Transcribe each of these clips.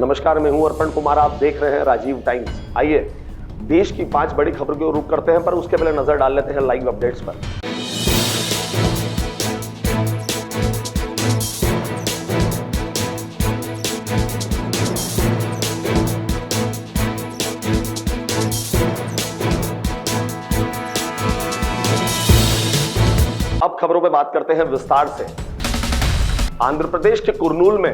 नमस्कार, मैं हूं अर्पण कुमार। आप देख रहे हैं राजीव टाइम्स। आइए देश की 5 बड़ी खबरों की ओर रुख करते हैं, पर उसके पहले नजर डाल लेते हैं लाइव अपडेट्स पर। अब खबरों पे बात करते हैं विस्तार से। आंध्र प्रदेश के कुर्नूल में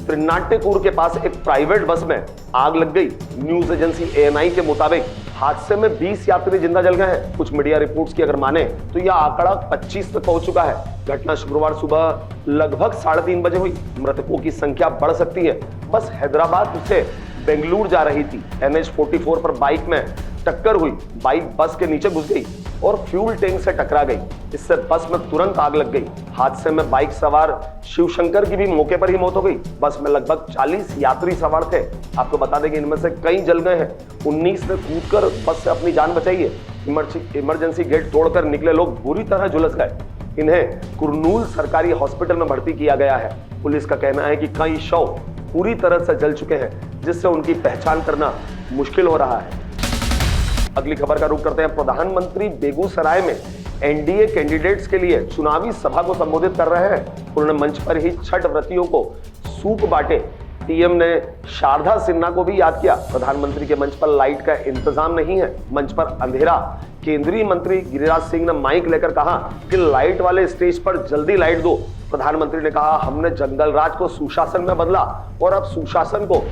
त्रिनाट्यपुर के पास एक प्राइवेट बस में आग लग गई। न्यूज एजेंसी ANI के मुताबिक हादसे में 20 यात्री जिंदा जल गए हैं। कुछ मीडिया रिपोर्ट्स की अगर माने तो यह आंकड़ा 25 तक पहुंच चुका है। घटना शुक्रवार सुबह लगभग 3:30 बजे हुई। मृतकों की संख्या बढ़ सकती है। बस हैदराबाद से बेंगलुरु जा रही थी। NH 44 पर बाइक में टक्कर हुई। बाइक बस के नीचे घुस गई और फ्यूल टैंक से टकरा गई। इससे बस में तुरंत आग लग गई। हादसे में बाइक सवार शिवशंकर की भी मौके पर ही मौत हो गई। बस में लगभग 40 यात्री सवार थे। आपको बता दें कि इनमें से कई जल गए हैं। 19 ने कूदकर बस से अपनी जान बचाई है। इमरजेंसी गेट तोड़कर निकले लोग बुरी तरह झुलस गए। इन्हें कुर्नूल सरकारी हॉस्पिटल में भर्ती किया गया है। पुलिस का कहना है कि कई शव पूरी तरह से जल चुके हैं, जिससे उनकी पहचान करना मुश्किल हो रहा है। अगली खबर का रुख करते हैं। प्रधानमंत्री बेगूसराय में NDA कैंडिडेट्स के लिए चुनावी सभा को संबोधित कर रहे हैं। उन्होंने मंच पर ही छठ व्रतियों को सूप बांटे। PM ने शारदा सिन्हा को भी याद किया। प्रधानमंत्री के मंच पर लाइट का इंतजाम नहीं है, मंच पर अंधेरा। केंद्रीय मंत्री गिरिराज सिंह ने माइक लेकर कहा कि लाइट वाले स्टेज पर जल्दी लाइट दो। प्रधानमंत्री ने कहा, हमने जंगल राज को सुशासन में बदला और अब सुशासन को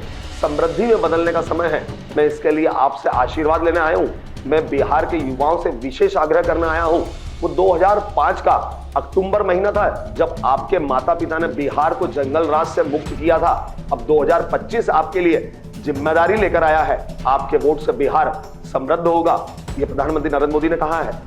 समृद्धि में बदलने का समय है। मैं इसके लिए आपसे आशीर्वाद लेने आया हूं। मैं बिहार के युवाओं से विशेष आग्रह करने आया हूं। वो 2005 का अक्टूबर महीना था जब आपके माता पिता ने बिहार को जंगल राज से मुक्त किया था। अब 2025 आपके लिए जिम्मेदारी लेकर आया है। आपके वोट से बिहार समृद्ध होगा, ये प्रधानमंत्री नरेंद्र मोदी ने कहा है।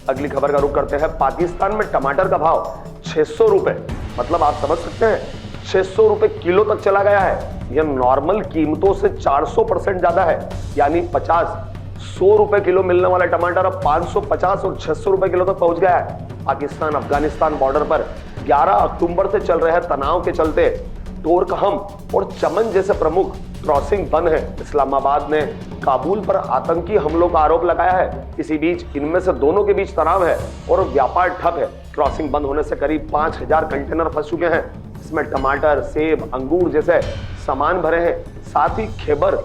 अगली खबर का रुख करते हैं। पाकिस्तान में टमाटर का भाव 600 रुपए, मतलब आप समझ सकते हैं 600 रुपए किलो तक चला गया है। यह नॉर्मल कीमतों से 400% ज्यादा है। यानी 100 रुपए किलो मिलने वाला टमाटर अब 550 और 600 रुपए किलो तक पहुंच गया है। पाकिस्तान अफगानिस्तान बॉर्डर पर 11 अक्टूबर से चल रहे तनाव के चलते टोरकहम और चमन जैसे प्रमुख क्रॉसिंग बंद है। इस्लामाबाद ने काबुल पर आतंकी हमलों का आरोप लगाया है। इसी बीच इनमें से दोनों के बीच तनाव है और व्यापार ठप है। क्रॉसिंग बंद होने से करीब 5000 कंटेनर फंस चुके हैं। इसमें टमाटर, सेब, अंगूर जैसे सामान भरे हैं। साथ ही खैबर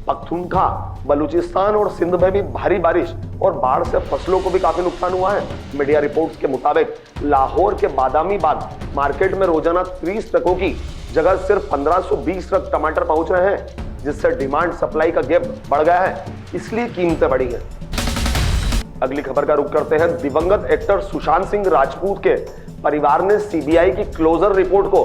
पख्तूनख्वा, बलूचिस्तान और सिंध में भी भारी बारिश और बाढ़ से फसलों को भी काफी नुकसान हुआ है। मीडिया रिपोर्ट्स के मुताबिक लाहौर के बादामी बाग मार्केट में रोजाना 30 ट्रकों की जगह सिर्फ 1520 ट्रक टमाटर पहुंच रहे हैं, जिससे डिमांड सप्लाई का गैप बढ़ गया है, इसलिए कीमतें बढ़ी हैं। अगली खबर का रुख करते हैं। दिवंगत एक्टर सुशांत सिंह राजपूत के परिवार ने CBI की क्लोजर रिपोर्ट को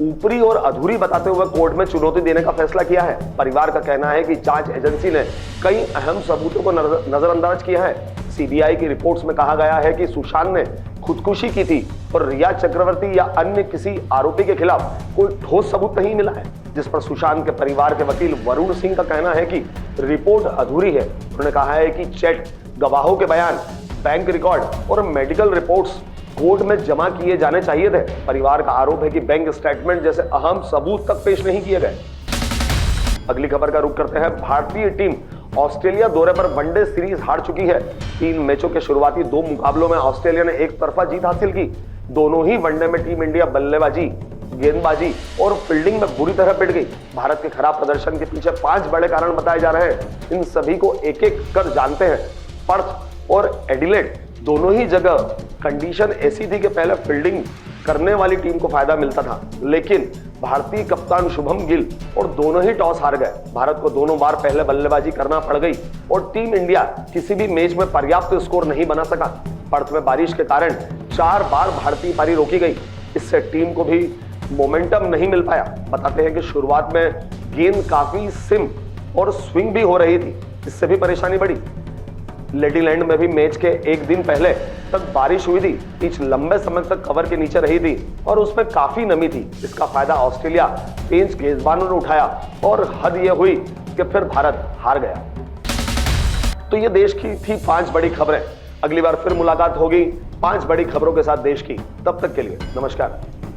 ऊपरी और अधूरी बताते हुए कोर्ट में चुनौती देने का फैसला किया है। परिवार का कहना है कि जांच एजेंसी ने कई अहम सबूतों को नजरअंदाज किया है। CBI की रिपोर्ट्स में कहा गया है कि सुशांत ने खुदकुशी की थी और रिया चक्रवर्ती या अन्य किसी आरोपी के खिलाफ कोई ठोस सबूत नहीं मिला है, जिस पर सुशांत के परिवार के वकील वरुण सिंह का कहना है कि रिपोर्ट अधूरी है। उन्होंने कहा है कि चैट, गवाहों के बयान, बैंक रिकॉर्ड और मेडिकल रिपोर्ट्स कोर्ट में जमा किए जाने चाहिए थे। परिवार का आरोप है कि बैंक स्टेटमेंट जैसे अहम सबूत तक पेश नहीं किए गए। अगली खबर का रुख करते हैं। भारतीय टीम ऑस्ट्रेलिया दौरे पर वनडे सीरीज हार चुकी है। 3 मैचों के शुरुआती 2 मुकाबलों में ऑस्ट्रेलिया ने एक तरफा जीत हासिल की। दोनों ही वनडे में टीम इंडिया बल्लेबाजी, गेंदबाजी और फील्डिंग में बुरी तरह पिट गई। भारत के खराब प्रदर्शन के पीछे 5 बड़े कारण बताए जा रहे हैं। इन सभी को एक एक कर जानते हैं। पर्थ और एडिलेड दोनों ही जगह कंडीशन ऐसी थी कि पहले फील्डिंग करने वाली टीम को फायदा मिलता था, लेकिन भारतीय कप्तान शुभम गिल और दोनों ही टॉस हार गए। भारत को दोनों बार पहले बल्लेबाजी करना पड़ गई और टीम इंडिया किसी भी मैच में पर्याप्त स्कोर नहीं बना सका। पर्थ में बारिश के कारण 4 बार भारतीय पारी रोकी गई। इससे टीम को भी मोमेंटम नहीं मिल पाया। बताते हैं कि शुरुआत में गेंद काफी सिम और स्विंग भी हो रही थी, इससे भी परेशानी बढ़ी। लेडीलैंड में भी मैच के एक दिन पहले तक बारिश हुई थी। पिच लंबे समय तक कवर के नीचे रही थी और उसमें काफी नमी थी। इसका फायदा ऑस्ट्रेलिया पेस गेजबानों ने उठाया और हद यह हुई कि फिर भारत हार गया। तो ये देश की थी 5 बड़ी खबरें। अगली बार फिर मुलाकात होगी 5 बड़ी खबरों के साथ देश की। तब तक के लिए नमस्कार।